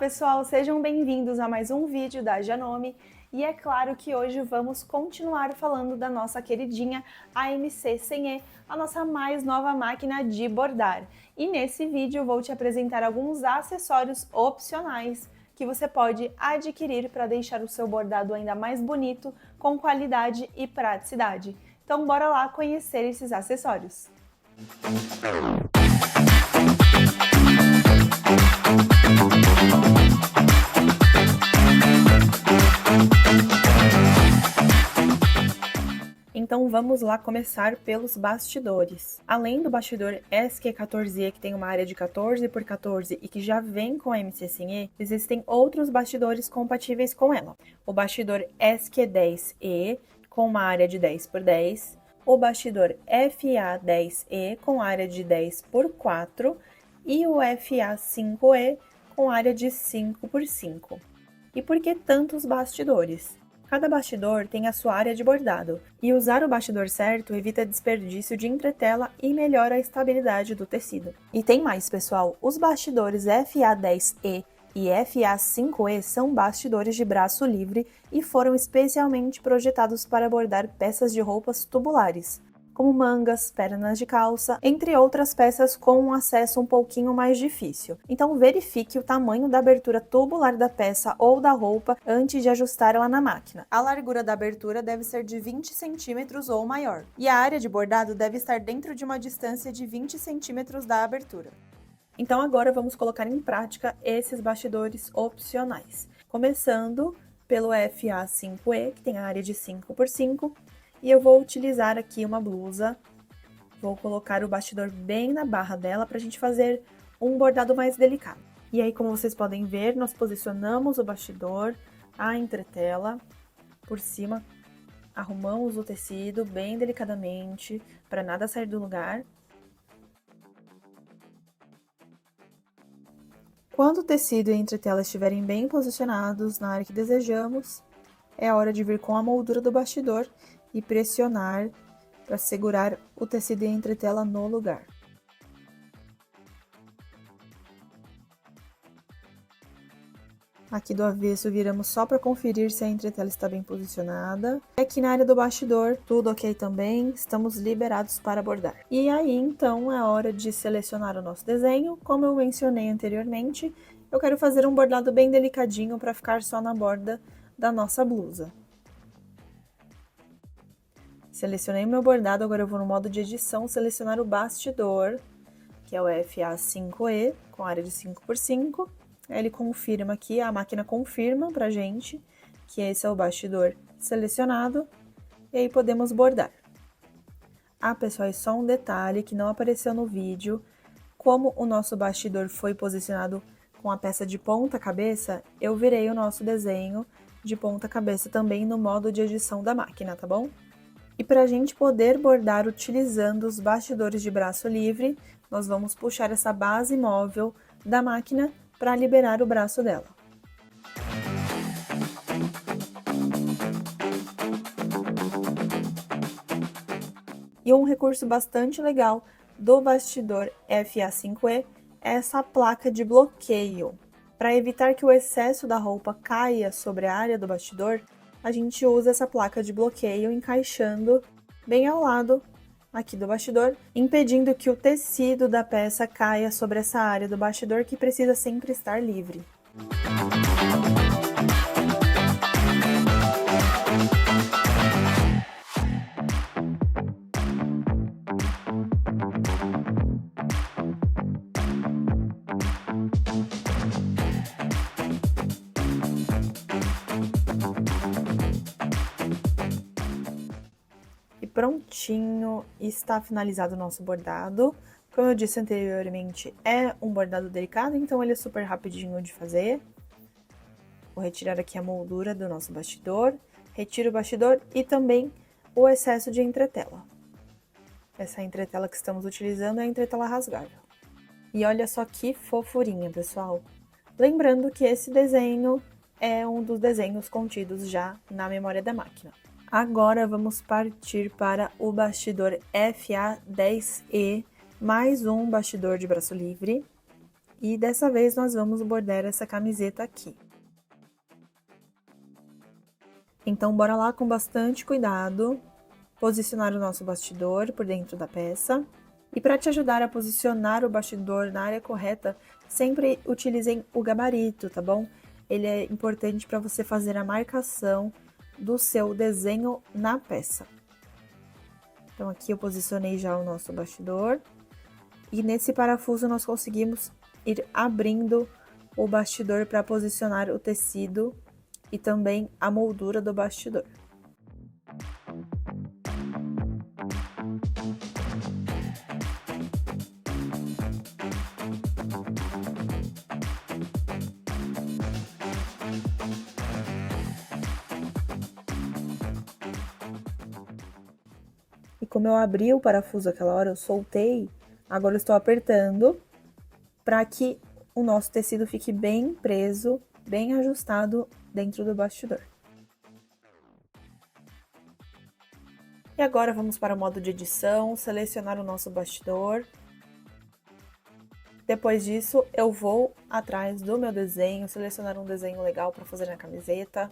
pessoal, sejam bem-vindos a mais um vídeo da Janome. E é claro que hoje vamos continuar falando da nossa queridinha AMC100E, a nossa mais nova máquina de bordar. E nesse vídeo eu vou te apresentar alguns acessórios opcionais que você pode adquirir para deixar o seu bordado ainda mais bonito, com qualidade e praticidade. Então bora lá conhecer esses acessórios! Então vamos lá começar pelos bastidores. Além do bastidor SQ14E, que tem uma área de 14 por 14 e que já vem com a AMC100E, existem outros bastidores compatíveis com ela. O bastidor SQ10E, com uma área de 10 por 10, o bastidor FA10E, com área de 10 por 4, e o FA5E, com área de 5 por 5. E por que tantos bastidores? Cada bastidor tem a sua área de bordado, e usar o bastidor certo evita desperdício de entretela e melhora a estabilidade do tecido. E tem mais, pessoal, os bastidores FA10E e FA5E são bastidores de braço livre e foram especialmente projetados para bordar peças de roupas tubulares, como mangas, pernas de calça, entre outras peças com um acesso um pouquinho mais difícil. Então verifique o tamanho da abertura tubular da peça ou da roupa antes de ajustar ela na máquina. A largura da abertura deve ser de 20 centímetros ou maior, e a área de bordado deve estar dentro de uma distância de 20 centímetros da abertura. Então agora vamos colocar em prática esses bastidores opcionais, começando pelo FA5E, que tem a área de 5 por 5, e eu vou utilizar aqui uma blusa, vou colocar o bastidor bem na barra dela para a gente fazer um bordado mais delicado. E aí, como vocês podem ver, nós posicionamos o bastidor, a entretela, por cima, arrumamos o tecido bem delicadamente, para nada sair do lugar. Quando o tecido e a entretela estiverem bem posicionados na área que desejamos, é hora de vir com a moldura do bastidor e pressionar para segurar o tecido e a entretela no lugar. Aqui do avesso viramos só para conferir se a entretela está bem posicionada. Aqui na área do bastidor, tudo ok também, estamos liberados para bordar. E aí, então, é hora de selecionar o nosso desenho. Como eu mencionei anteriormente, eu quero fazer um bordado bem delicadinho para ficar só na borda da nossa blusa. Selecionei meu bordado, agora eu vou no modo de edição selecionar o bastidor, que é o FA5E, com área de 5 por 5. Ele confirma aqui, a máquina confirma pra gente que esse é o bastidor selecionado, e aí podemos bordar. Ah, pessoal, e só um detalhe que não apareceu no vídeo: como o nosso bastidor foi posicionado com a peça de ponta cabeça, eu virei o nosso desenho de ponta cabeça também no modo de edição da máquina, tá bom? E para a gente poder bordar utilizando os bastidores de braço livre, nós vamos puxar essa base móvel da máquina para liberar o braço dela. E um recurso bastante legal do bastidor FA5E é essa placa de bloqueio. Para evitar que o excesso da roupa caia sobre a área do bastidor, a gente usa essa placa de bloqueio encaixando bem ao lado aqui do bastidor, impedindo que o tecido da peça caia sobre essa área do bastidor que precisa sempre estar livre. Prontinho, está finalizado o nosso bordado. Como eu disse anteriormente, é um bordado delicado, então ele é super rapidinho de fazer. Vou retirar aqui a moldura do nosso bastidor, retiro o bastidor e também o excesso de entretela. Essa entretela que estamos utilizando é a entretela rasgável. E olha só que fofurinha, pessoal! Lembrando que esse desenho é um dos desenhos contidos já na memória da máquina. Agora vamos partir para o bastidor FA10E, mais um bastidor de braço livre. E dessa vez nós vamos bordar essa camiseta aqui. Então, bora lá com bastante cuidado, posicionar o nosso bastidor por dentro da peça. E para te ajudar a posicionar o bastidor na área correta, sempre utilizem o gabarito, tá bom? Ele é importante para você fazer a marcação do seu desenho na peça. Então, aqui eu posicionei já o nosso bastidor. E nesse parafuso nós conseguimos ir abrindo o bastidor para posicionar o tecido e também a moldura do bastidor. E como eu abri o parafuso aquela hora, eu soltei, agora eu estou apertando para que o nosso tecido fique bem preso, bem ajustado dentro do bastidor. E agora vamos para o modo de edição, selecionar o nosso bastidor. Depois disso, eu vou atrás do meu desenho, selecionar um desenho legal para fazer na camiseta.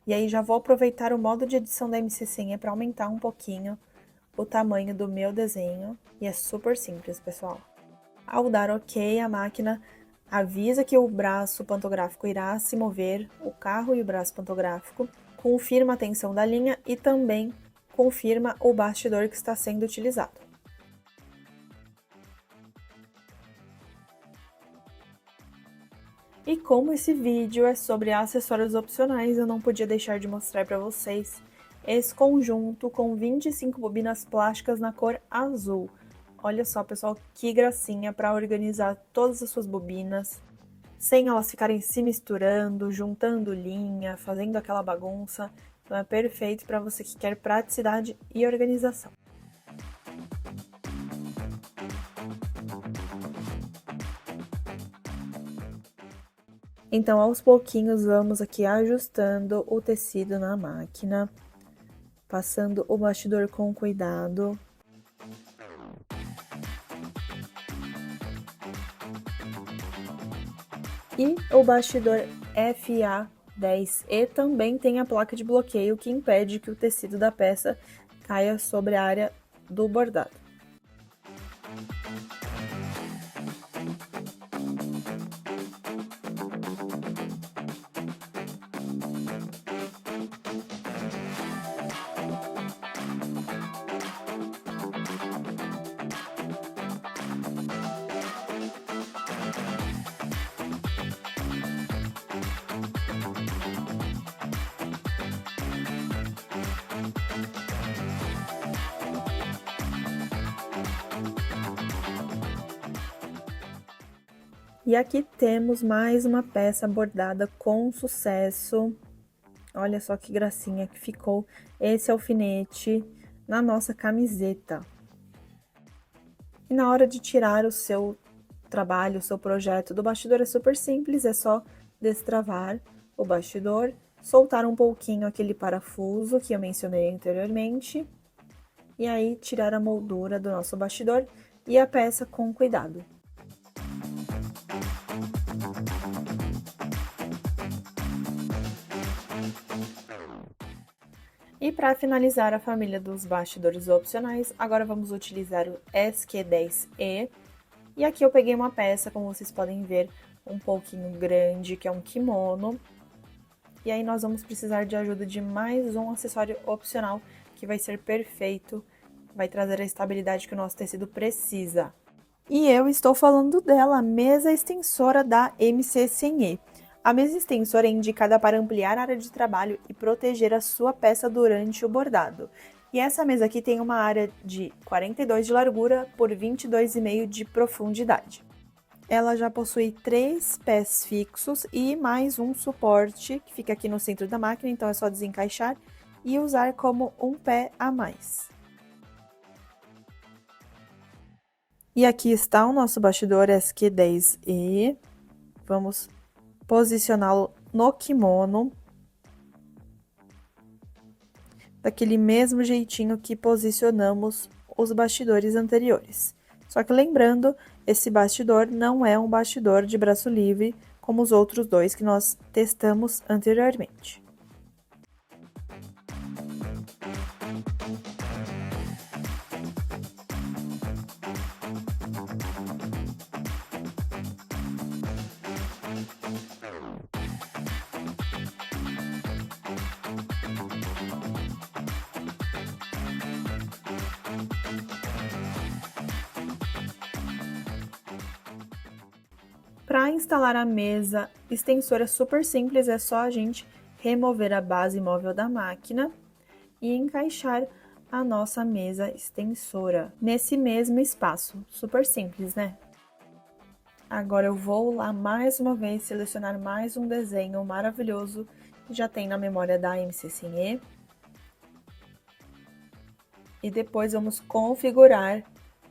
E aí já vou aproveitar o modo de edição da MC Senha para aumentar um pouquinho o tamanho do meu desenho. E é super simples, pessoal. Ao dar OK, a máquina avisa que o braço pantográfico irá se mover, o carro e o braço pantográfico, confirma a tensão da linha e também confirma o bastidor que está sendo utilizado. E como esse vídeo é sobre acessórios opcionais, eu não podia deixar de mostrar para vocês esse conjunto com 25 bobinas plásticas na cor azul. Olha só, pessoal, que gracinha para organizar todas as suas bobinas, sem elas ficarem se misturando, juntando linha, fazendo aquela bagunça. Então é perfeito para você que quer praticidade e organização. Então, aos pouquinhos, vamos aqui ajustando o tecido na máquina, passando o bastidor com cuidado. E o bastidor FA10E também tem a placa de bloqueio que impede que o tecido da peça caia sobre a área do bordado. E aqui temos mais uma peça bordada com sucesso. Olha só que gracinha que ficou esse alfinete na nossa camiseta. E na hora de tirar o seu trabalho, o seu projeto do bastidor é super simples, é só destravar o bastidor, soltar um pouquinho aquele parafuso que eu mencionei anteriormente, e aí tirar a moldura do nosso bastidor e a peça com cuidado. E para finalizar a família dos bastidores opcionais, agora vamos utilizar o SQ10E. E aqui eu peguei uma peça, como vocês podem ver, um pouquinho grande, que é um kimono. E aí nós vamos precisar de ajuda de mais um acessório opcional, que vai ser perfeito, vai trazer a estabilidade que o nosso tecido precisa. E eu estou falando dela, a mesa extensora da MC Senha. A mesa extensora é indicada para ampliar a área de trabalho e proteger a sua peça durante o bordado. E essa mesa aqui tem uma área de 42 de largura por 22,5 de profundidade. Ela já possui 3 pés fixos e mais um suporte que fica aqui no centro da máquina, então é só desencaixar e usar como um pé a mais. E aqui está o nosso bastidor SQ10E. Vamos posicioná-lo no kimono, daquele mesmo jeitinho que posicionamos os bastidores anteriores. Só que lembrando, esse bastidor não é um bastidor de braço livre como os outros dois que nós testamos anteriormente. Para instalar a mesa extensora é super simples, é só a gente remover a base móvel da máquina e encaixar a nossa mesa extensora nesse mesmo espaço. Super simples, né? Agora eu vou lá mais uma vez selecionar mais um desenho maravilhoso que já tem na memória da MC Sem e depois vamos configurar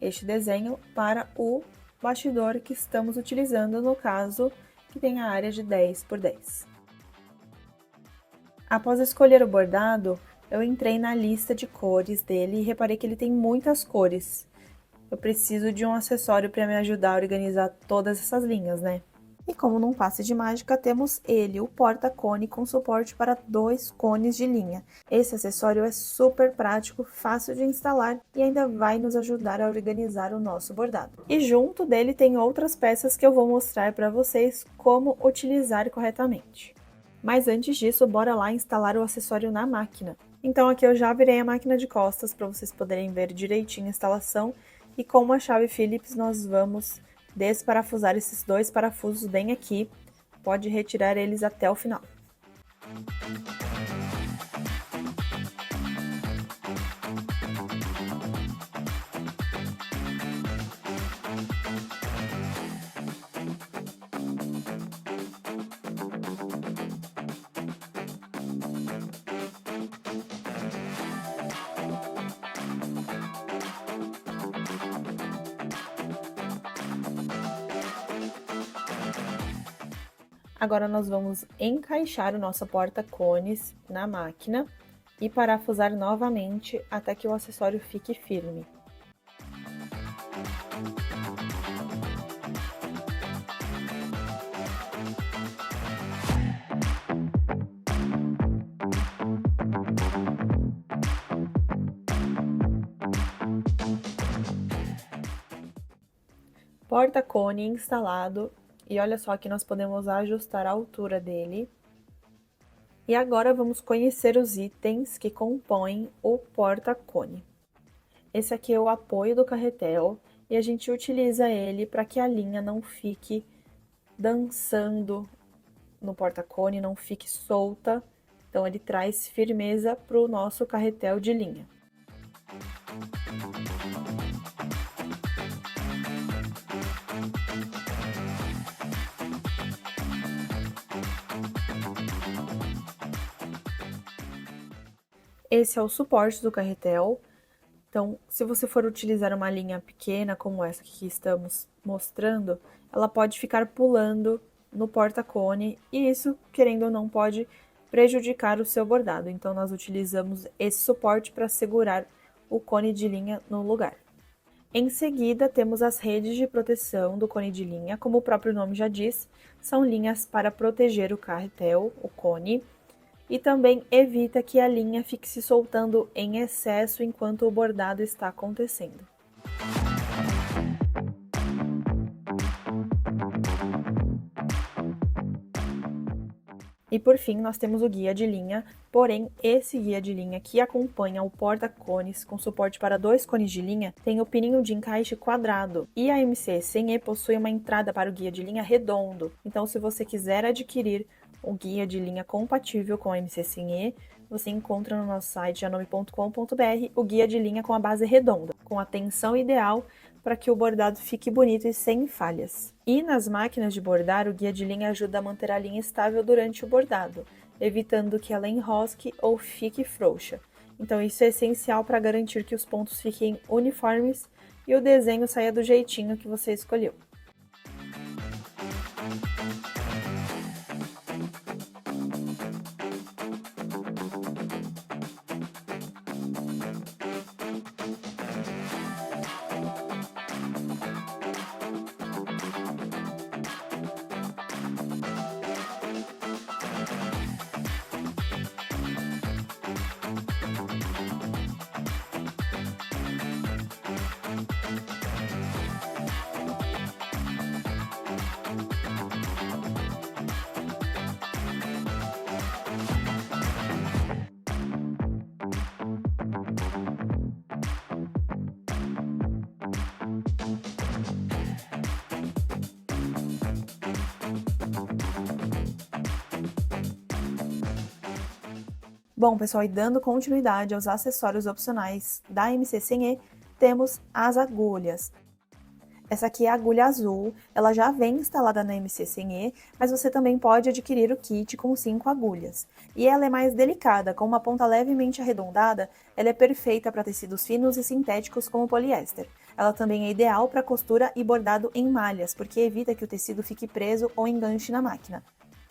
este desenho para o bastidor que estamos utilizando, no caso, que tem a área de 10 por 10. Após escolher o bordado, eu entrei na lista de cores dele e reparei que ele tem muitas cores. Eu preciso de um acessório para me ajudar a organizar todas essas linhas, né? E como num passe de mágica, temos ele, o porta-cone com suporte para 2 cones de linha. Esse acessório é super prático, fácil de instalar e ainda vai nos ajudar a organizar o nosso bordado. E junto dele tem outras peças que eu vou mostrar para vocês como utilizar corretamente. Mas antes disso, bora lá instalar o acessório na máquina. Então aqui eu já virei a máquina de costas para vocês poderem ver direitinho a instalação e com uma chave Phillips nós vamos desparafusar esses 2 parafusos bem aqui, pode retirar eles até o final. Agora nós vamos encaixar o nosso porta-cones na máquina e parafusar novamente até que o acessório fique firme. Porta-cone instalado. E olha só que nós podemos ajustar a altura dele. E agora vamos conhecer os itens que compõem o porta-cone. Esse aqui é o apoio do carretel e a gente utiliza ele para que a linha não fique dançando no porta-cone, não fique solta. Então ele traz firmeza para o nosso carretel de linha. Esse é o suporte do carretel. Então, se você for utilizar uma linha pequena, como essa que estamos mostrando, ela pode ficar pulando no porta-cone e isso, querendo ou não, pode prejudicar o seu bordado. Então, nós utilizamos esse suporte para segurar o cone de linha no lugar. Em seguida, temos as redes de proteção do cone de linha, como o próprio nome já diz, são linhas para proteger o carretel, o cone, e também evita que a linha fique se soltando em excesso enquanto o bordado está acontecendo. E por fim, nós temos o guia de linha, porém esse guia de linha que acompanha o porta-cones com suporte para 2 cones de linha tem o pininho de encaixe quadrado e a MC Sem possui uma entrada para o guia de linha redondo. Então, se você quiser adquirir o guia de linha compatível com a MC Sem, você encontra no nosso site janome.com.br o guia de linha com a base redonda, com a tensão ideal para que o bordado fique bonito e sem falhas. E nas máquinas de bordar, o guia de linha ajuda a manter a linha estável durante o bordado, evitando que ela enrosque ou fique frouxa. Então isso é essencial para garantir que os pontos fiquem uniformes e o desenho saia do jeitinho que você escolheu. Bom, pessoal, e dando continuidade aos acessórios opcionais da MC100E, temos as agulhas. Essa aqui é a agulha azul, ela já vem instalada na MC100E, mas você também pode adquirir o kit com 5 agulhas. E ela é mais delicada, com uma ponta levemente arredondada, ela é perfeita para tecidos finos e sintéticos como poliéster. Ela também é ideal para costura e bordado em malhas, porque evita que o tecido fique preso ou enganche na máquina.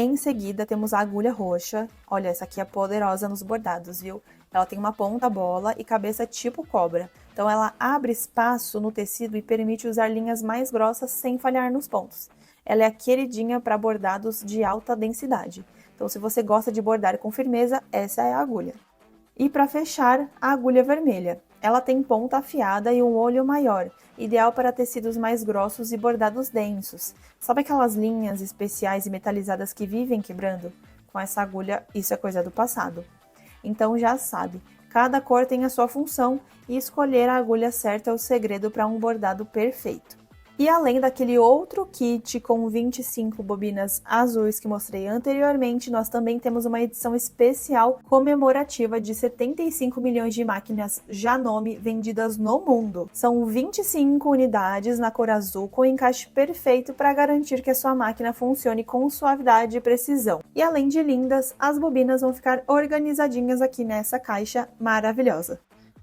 Em seguida, temos a agulha roxa. Olha, essa aqui é poderosa nos bordados, viu? Ela tem uma ponta bola e cabeça tipo cobra. Então, ela abre espaço no tecido e permite usar linhas mais grossas sem falhar nos pontos. Ela é a queridinha para bordados de alta densidade. Então, se você gosta de bordar com firmeza, essa é a agulha. E para fechar, a agulha vermelha. Ela tem ponta afiada e um olho maior, ideal para tecidos mais grossos e bordados densos. Sabe aquelas linhas especiais e metalizadas que vivem quebrando? Com essa agulha, isso é coisa do passado. Então já sabe, cada cor tem a sua função e escolher a agulha certa é o segredo para um bordado perfeito. E além daquele outro kit com 25 bobinas azuis que mostrei anteriormente, nós também temos uma edição especial comemorativa de 75 milhões de máquinas Janome vendidas no mundo. São 25 unidades na cor azul com encaixe perfeito para garantir que a sua máquina funcione com suavidade e precisão. E além de lindas, as bobinas vão ficar organizadinhas aqui nessa caixa maravilhosa.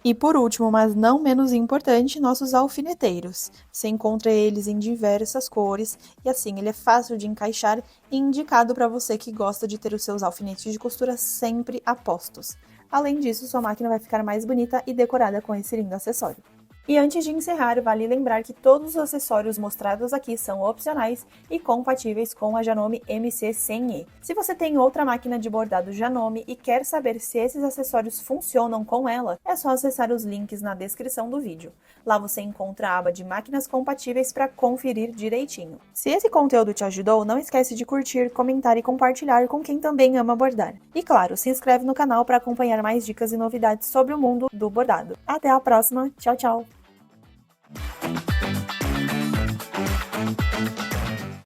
E por último, mas não menos importante, nossos alfineteiros. Você encontra eles em diversas cores e assim ele é fácil de encaixar e indicado para você que gosta de ter os seus alfinetes de costura sempre a postos. Além disso, sua máquina vai ficar mais bonita e decorada com esse lindo acessório. E antes de encerrar, vale lembrar que todos os acessórios mostrados aqui são opcionais e compatíveis com a Janome MC100E. Se você tem outra máquina de bordado Janome e quer saber se esses acessórios funcionam com ela, é só acessar os links na descrição do vídeo. Lá você encontra a aba de máquinas compatíveis para conferir direitinho. Se esse conteúdo te ajudou, não esquece de curtir, comentar e compartilhar com quem também ama bordar. E claro, se inscreve no canal para acompanhar mais dicas e novidades sobre o mundo do bordado. Até a próxima, tchau, tchau!